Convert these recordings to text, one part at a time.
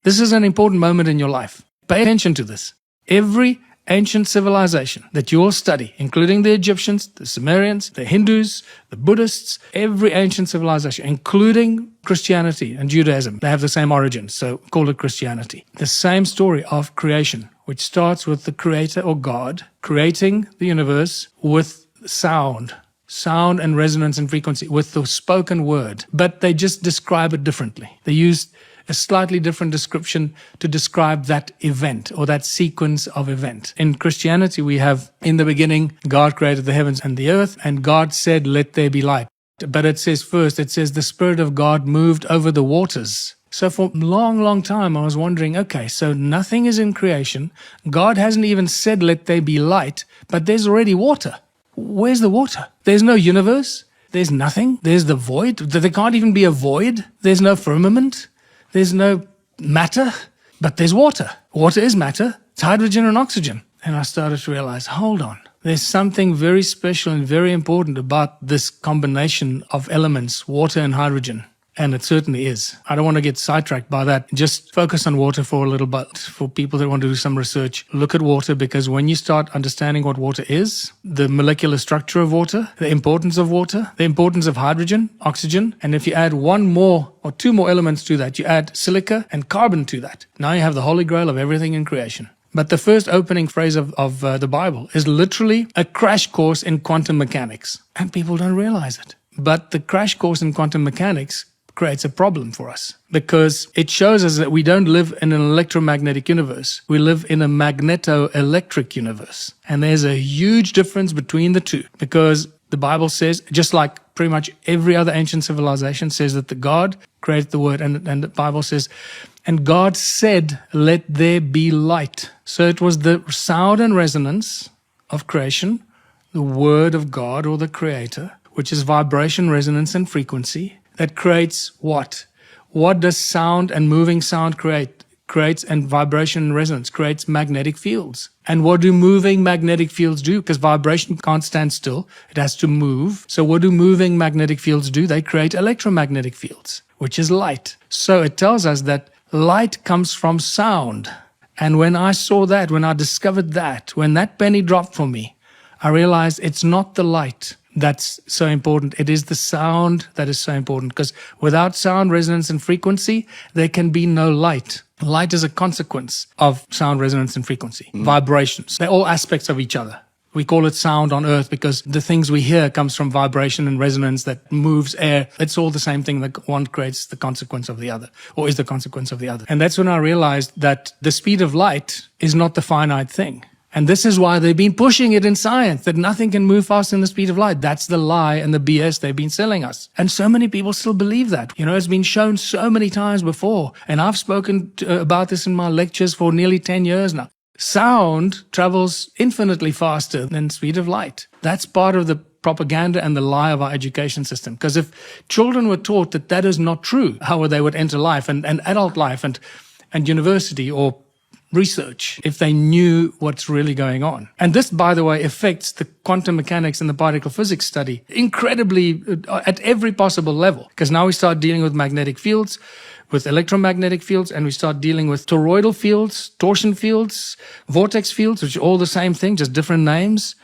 This is an important moment in your life. Pay attention to this. Every ancient civilization that you will study, including the Egyptians, the Sumerians, the Hindus, the Buddhists, every ancient civilization, including Christianity and Judaism, they have the same origin, so call it Christianity. The same story of creation, which starts with the Creator or God creating the universe with sound and resonance and frequency, with the spoken word. But they just describe it differently. They used a slightly different description to describe that event or that sequence of event. In Christianity, we have, in the beginning, God created the heavens and the earth, and God said, let there be light. But it says the Spirit of God moved over the waters. So for a long, long time, I was wondering, okay, so nothing is in creation. God hasn't even said, let there be light, but there's already water. Where's the water? There's no universe. There's nothing. There's the void. There can't even be a void. There's no firmament. There's no matter, but there's water. Water is matter. It's hydrogen and oxygen. And I started to realize, hold on. There's something very special and very important about this combination of elements, water and hydrogen. And it certainly is. I don't want to get sidetracked by that. Just focus on water for a little bit. For people that want to do some research, look at water, because when you start understanding what water is, the molecular structure of water, the importance of water, the importance of hydrogen, oxygen, and if you add one more or two more elements to that, you add silica and carbon to that. Now you have the holy grail of everything in creation. But the first opening phrase of the Bible is literally a crash course in quantum mechanics. And people don't realize it. But the crash course in quantum mechanics creates a problem for us, because it shows us that we don't live in an electromagnetic universe. We live in a magneto-electric universe. And there's a huge difference between the two, because the Bible says, just like pretty much every other ancient civilization, says that the God created the word, and the Bible says, and God said, let there be light. So it was the sound and resonance of creation, the word of God or the Creator, which is vibration, resonance, and frequency, that creates what? What does sound and moving sound create? Creates, and vibration and resonance creates magnetic fields. And what do moving magnetic fields do? Because vibration can't stand still. It has to move. So what do moving magnetic fields do? They create electromagnetic fields, which is light. So it tells us that light comes from sound. And when I saw that, when I discovered that, when that penny dropped for me, I realized it's not the light that's so important. It is the sound that is so important, because without sound, resonance, and frequency, there can be no light. Light is a consequence of sound, resonance, and frequency. Vibrations. They're all aspects of each other. We call it sound on earth because the things we hear comes from vibration and resonance that moves air. It's all the same thing. That one creates the consequence of the other, or is the consequence of the other. And that's when I realized that the speed of light is not the finite thing. And this is why they've been pushing it in science, that nothing can move faster than the speed of light. That's the lie and the BS they've been selling us. And so many people still believe that. You know, it's been shown so many times before. And I've spoken about this in my lectures for nearly 10 years now. Sound travels infinitely faster than the speed of light. That's part of the propaganda and the lie of our education system. Because if children were taught that that is not true, how they would enter life and adult life and university or research, if they knew what's really going on. And this, by the way, affects the quantum mechanics and the particle physics study incredibly at every possible level. Because now we start dealing with magnetic fields, with electromagnetic fields, and we start dealing with toroidal fields, torsion fields, vortex fields, which are all the same thing, just different names,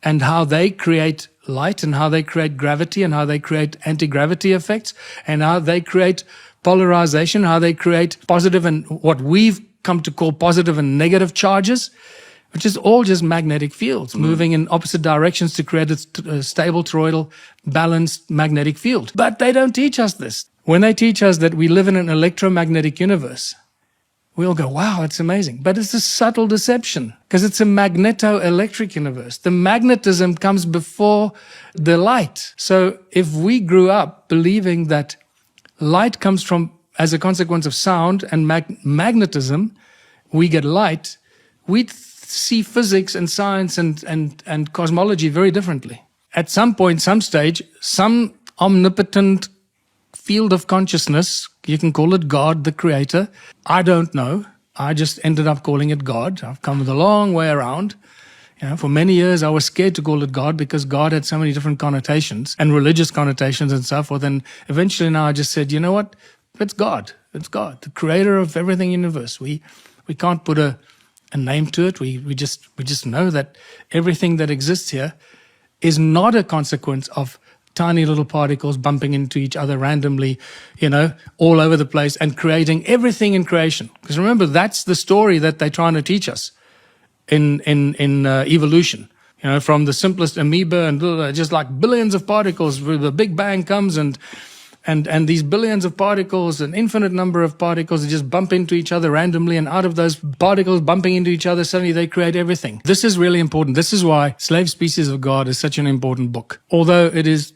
and how they create light, and how they create gravity, and how they create anti-gravity effects, and how they create polarization, how they create positive and what we've come to call positive and negative charges, which is all just magnetic fields moving in opposite directions to create a stable toroidal balanced magnetic field. But they don't teach us this. When they teach us that we live in an electromagnetic universe, we all go, wow, it's amazing. But it's a subtle deception, because it's a magneto-electric universe. The magnetism comes before the light. So if we grew up believing that light comes from, as a consequence of sound and magnetism, we get light, we'd see physics and science and cosmology very differently. At some point, some stage, some omnipotent field of consciousness, you can call it God, the Creator. I don't know. I just ended up calling it God. I've come a long way around. You know, for many years, I was scared to call it God because God had so many different connotations and religious connotations and so forth. And eventually now I just said, you know what? It's God. It's God, the creator of everything in the universe. We can't put a name to it. We just know that everything that exists here is not a consequence of tiny little particles bumping into each other randomly, all over the place and creating everything in creation. Because remember, that's the story that they're trying to teach us in evolution. From the simplest amoeba and just like billions of particles, where the Big Bang comes and these billions of particles, an infinite number of particles, they just bump into each other randomly, and out of those particles bumping into each other, suddenly they create everything. This is really important. This is why Slave Species of God is such an important book. Although it is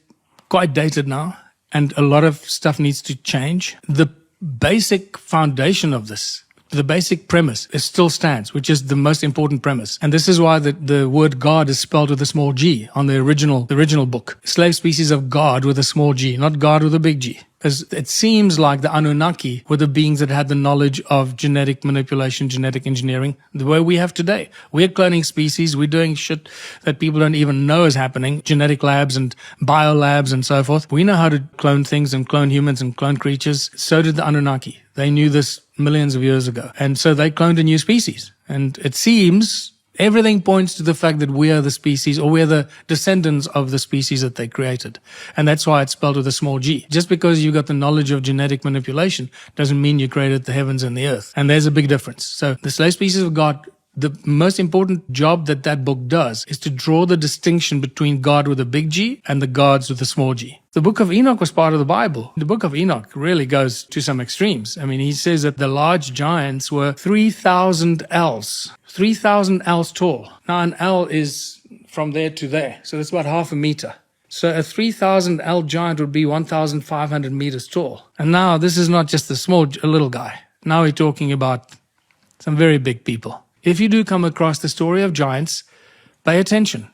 quite dated now, and a lot of stuff needs to change, the basic foundation of this, the basic premise, it still stands, which is the most important premise. And this is why the word God is spelled with a small g on the original book. Slave Species of God with a small g, not God with a big G. Because it seems like the Anunnaki were the beings that had the knowledge of genetic manipulation, genetic engineering, the way we have today. We're cloning species. We're doing shit that people don't even know is happening. Genetic labs and biolabs and so forth. We know how to clone things and clone humans and clone creatures. So did the Anunnaki. They knew this millions of years ago. And so they cloned a new species. And it seems everything points to the fact that we are the species, or we're the descendants of the species that they created. And that's why it's spelled with a small g. Just because you got the knowledge of genetic manipulation doesn't mean you created the heavens and the earth. And there's a big difference. So the Slave Species of God, the most important job that book does is to draw the distinction between God with a big G and the gods with a small g. The book of Enoch was part of the Bible. The book of Enoch really goes to some extremes. I mean, he says that the large giants were 3,000 ells. 3,000 ells tall. Now, an ell is from there to there, so that's about half a meter. So a 3,000 ell giant would be 1,500 meters tall. And now this is not just a little guy. Now we're talking about some very big people. If you do come across the story of giants, pay attention.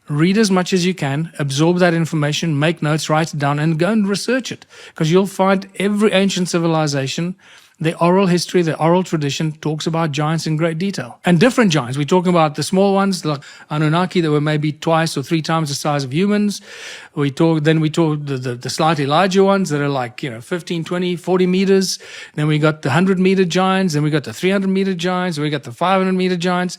Read as much as you can, absorb that information, make notes, write it down, and go and research it. Because you'll find every ancient civilization, the oral history, the oral tradition talks about giants in great detail. And different giants. We're talking about the small ones, like Anunnaki, that were maybe 2 or 3 times the size of humans. We talk the slightly larger ones that are like, 15, 20, 40 meters. Then we got the 100-meter giants. Then we got the 300-meter giants. We got the 500-meter giants.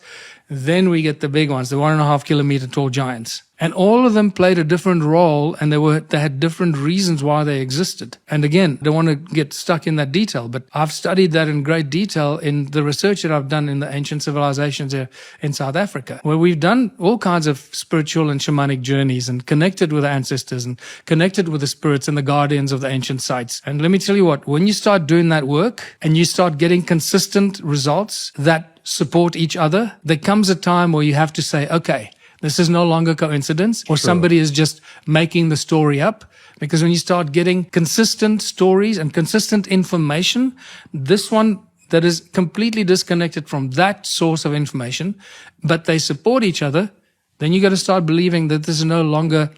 Then we get the big ones, the 1.5 kilometer tall giants. And all of them played a different role, and they had different reasons why they existed. And again, I don't want to get stuck in that detail, but I've studied that in great detail in the research that I've done in the ancient civilizations here in South Africa, where we've done all kinds of spiritual and shamanic journeys and connected with the ancestors and connected with the spirits and the guardians of the ancient sites. And let me tell you what, when you start doing that work and you start getting consistent results that support each other, there comes a time where you have to say, okay, this is no longer coincidence, or somebody is just making the story up. Because when you start getting consistent stories and consistent information, this one that is completely disconnected from that source of information, but they support each other, then you got to start believing that this is no longer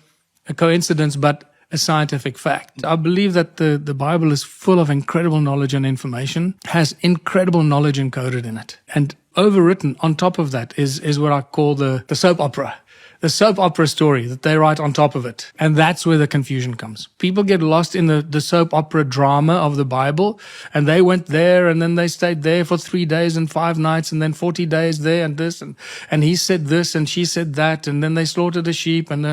a coincidence, but a scientific fact. I believe that the Bible is full of incredible knowledge and information, has incredible knowledge encoded in it. And overwritten on top of that is what I call the soap opera. The soap opera story that they write on top of it. And that's where the confusion comes. People get lost in the soap opera drama of the Bible, and they went there and then they stayed there for 3 days and 5 nights and then 40 days there and this and he said this and she said that, and then they slaughtered a sheep and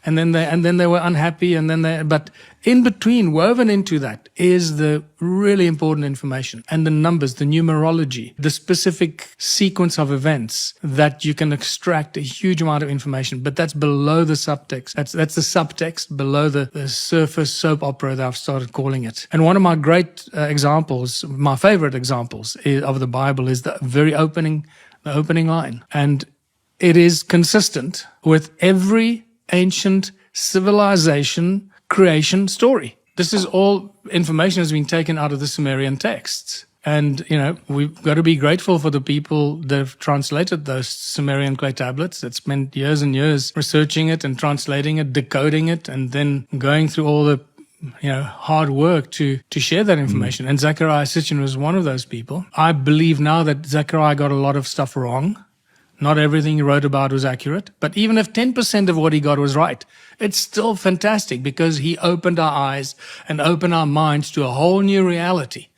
then they were unhappy, but in between, woven into that, is the really important information and the numbers, the numerology, the specific sequence of events that you can extract a huge amount of information. But that's below the subtext. That's the subtext below the surface soap opera that I've started calling it. And one of my great examples, my favorite examples of the Bible is the very opening line. And it is consistent with every ancient civilization creation story. This is all information has been taken out of the Sumerian texts. And, we've got to be grateful for the people that have translated those Sumerian clay tablets, that spent years and years researching it and translating it, decoding it, and then going through all the hard work to share that information. And Zechariah Sitchin was one of those people. I believe now that Zechariah got a lot of stuff wrong. Not everything he wrote about was accurate, but even if 10% of what he got was right, it's still fantastic because he opened our eyes and opened our minds to a whole new reality.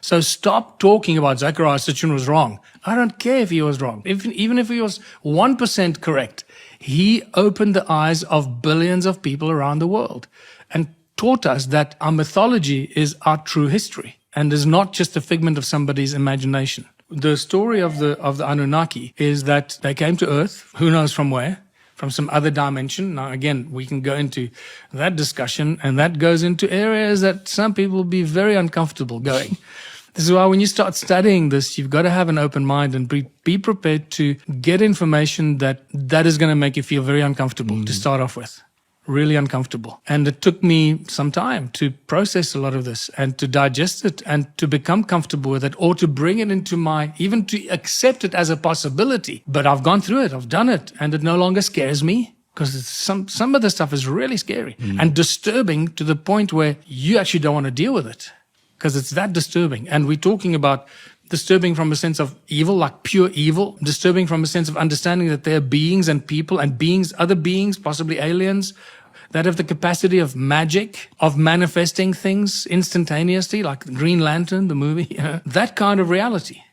So stop talking about Zechariah Sitchin was wrong. I don't care if he was wrong. Even if he was 1% correct, he opened the eyes of billions of people around the world and taught us that our mythology is our true history and is not just a figment of somebody's imagination. The story of the Anunnaki is that they came to Earth, who knows from where, from some other dimension. Now, again, we can go into that discussion, and that goes into areas that some people will be very uncomfortable going. This is why when you start studying this, you've got to have an open mind and be prepared to get information that is going to make you feel very uncomfortable to start off with. Really uncomfortable. And it took me some time to process a lot of this and to digest it and to become comfortable with it, or to bring it into even to accept it as a possibility. But I've gone through it, I've done it, and it no longer scares me, because some of the stuff is really scary and disturbing to the point where you actually don't want to deal with it, because it's that disturbing. And we're talking about disturbing from a sense of evil, like pure evil, disturbing from a sense of understanding that there are beings and people and beings, other beings, possibly aliens, that have the capacity of magic, of manifesting things instantaneously, like Green Lantern, the movie, that kind of reality.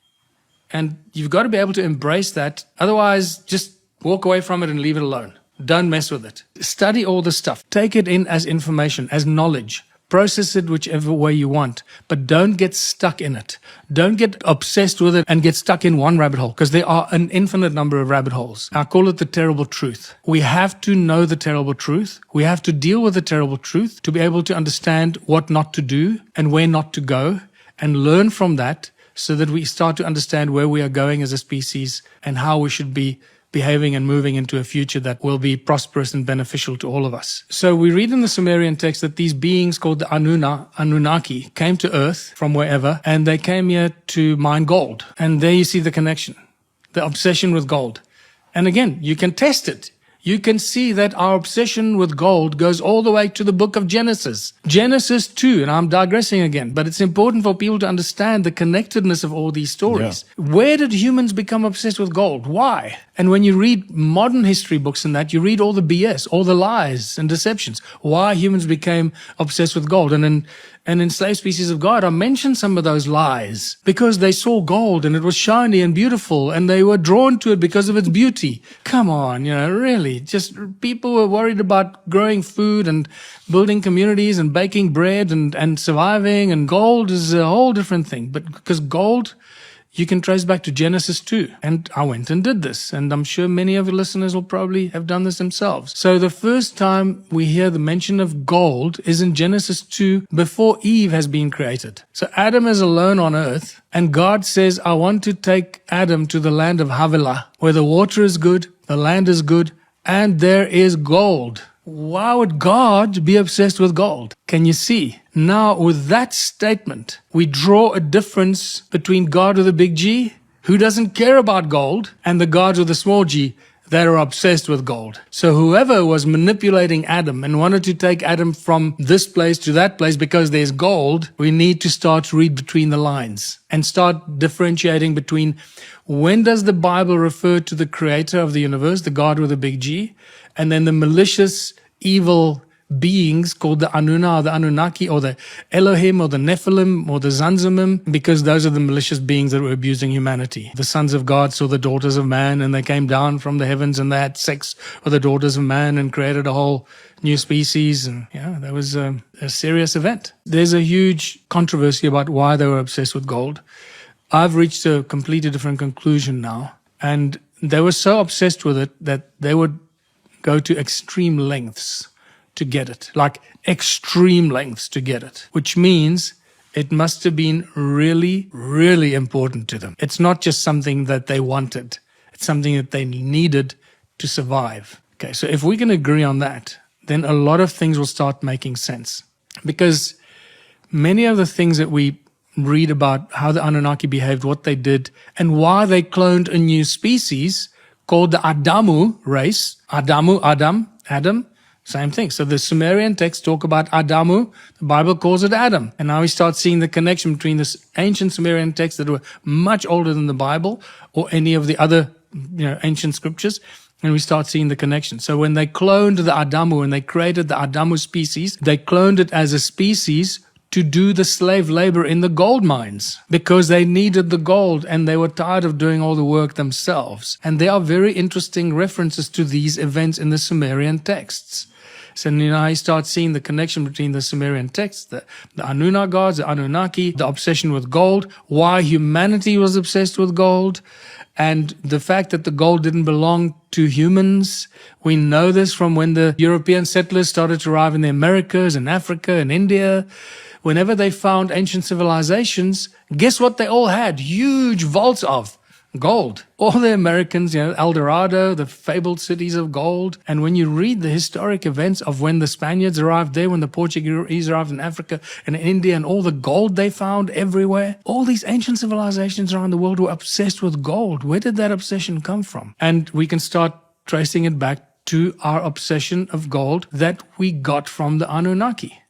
And you've got to be able to embrace that. Otherwise, just walk away from it and leave it alone. Don't mess with it. Study all the stuff. Take it in as information, as knowledge. Process it whichever way you want, but don't get stuck in it. Don't get obsessed with it and get stuck in one rabbit hole, because there are an infinite number of rabbit holes. I call it the terrible truth. We have to know the terrible truth. We have to deal with the terrible truth to be able to understand what not to do and where not to go, and learn from that so that we start to understand where we are going as a species and how we should be behaving and moving into a future that will be prosperous and beneficial to all of us. So we read in the Sumerian text that these beings called the Anunnaki came to Earth from wherever, and they came here to mine gold. And there you see the connection, the obsession with gold. And again, you can test it. You can see that our obsession with gold goes all the way to the book of Genesis. Genesis 2, and I'm digressing again, but it's important for people to understand the connectedness of all these stories. Yeah. Where did humans become obsessed with gold? Why? And when you read modern history books and that, you read all the BS, all the lies and deceptions. Why humans became obsessed with gold. And in Enslaved Species of God, I mentioned some of those lies because they saw gold and it was shiny and beautiful and they were drawn to it because of its beauty. Come on, really. Just people were worried about growing food and building communities and baking bread and surviving, and gold is a whole different thing. But because gold, you can trace back to Genesis 2. And I went and did this. And I'm sure many of your listeners will probably have done this themselves. So the first time we hear the mention of gold is in Genesis 2, before Eve has been created. So Adam is alone on earth. And God says, I want to take Adam to the land of Havilah, where the water is good, the land is good, and there is gold. Why would God be obsessed with gold? Can you see? Now, with that statement, we draw a difference between God with a big G, who doesn't care about gold, and the gods with a small g, that are obsessed with gold. So whoever was manipulating Adam and wanted to take Adam from this place to that place because there's gold, we need to start to read between the lines and start differentiating between when does the Bible refer to the creator of the universe, the God with a big G, and then the malicious, evil beings called the Anunna or the Anunnaki or the Elohim or the Nephilim or the Zanzimim, because those are the malicious beings that were abusing humanity. The sons of God saw the daughters of man and they came down from the heavens and they had sex with the daughters of man and created a whole new species. And that was a serious event. There's a huge controversy about why they were obsessed with gold. I've reached a completely different conclusion now. And they were so obsessed with it that they would go to extreme lengths to get it, like extreme lengths to get it, which means it must have been really, really important to them. It's not just something that they wanted. It's something that they needed to survive. Okay, so if we can agree on that, then a lot of things will start making sense. Because many of the things that we read about how the Anunnaki behaved, what they did, and why they cloned a new species called the Adamu race. Adam, same thing. So the Sumerian texts talk about Adamu. The Bible calls it Adam. And now we start seeing the connection between this ancient Sumerian texts that were much older than the Bible or any of the other ancient scriptures. And we start seeing the connection. So when they cloned the Adamu and they created the Adamu species, they cloned it as a species to do the slave labor in the gold mines because they needed the gold and they were tired of doing all the work themselves. And there are very interesting references to these events in the Sumerian texts. So now you start seeing the connection between the Sumerian texts, the Anuna gods, the Anunnaki, the obsession with gold, why humanity was obsessed with gold, and the fact that the gold didn't belong to humans. We know this from when the European settlers started to arrive in the Americas and Africa and India. Whenever they found ancient civilizations, guess what they all had? Huge vaults of gold. All the Americans, El Dorado, the fabled cities of gold. And when you read the historic events of when the Spaniards arrived there, when the Portuguese arrived in Africa and India, and all the gold they found everywhere, all these ancient civilizations around the world were obsessed with gold. Where did that obsession come from? And we can start tracing it back to our obsession of gold that we got from the Anunnaki.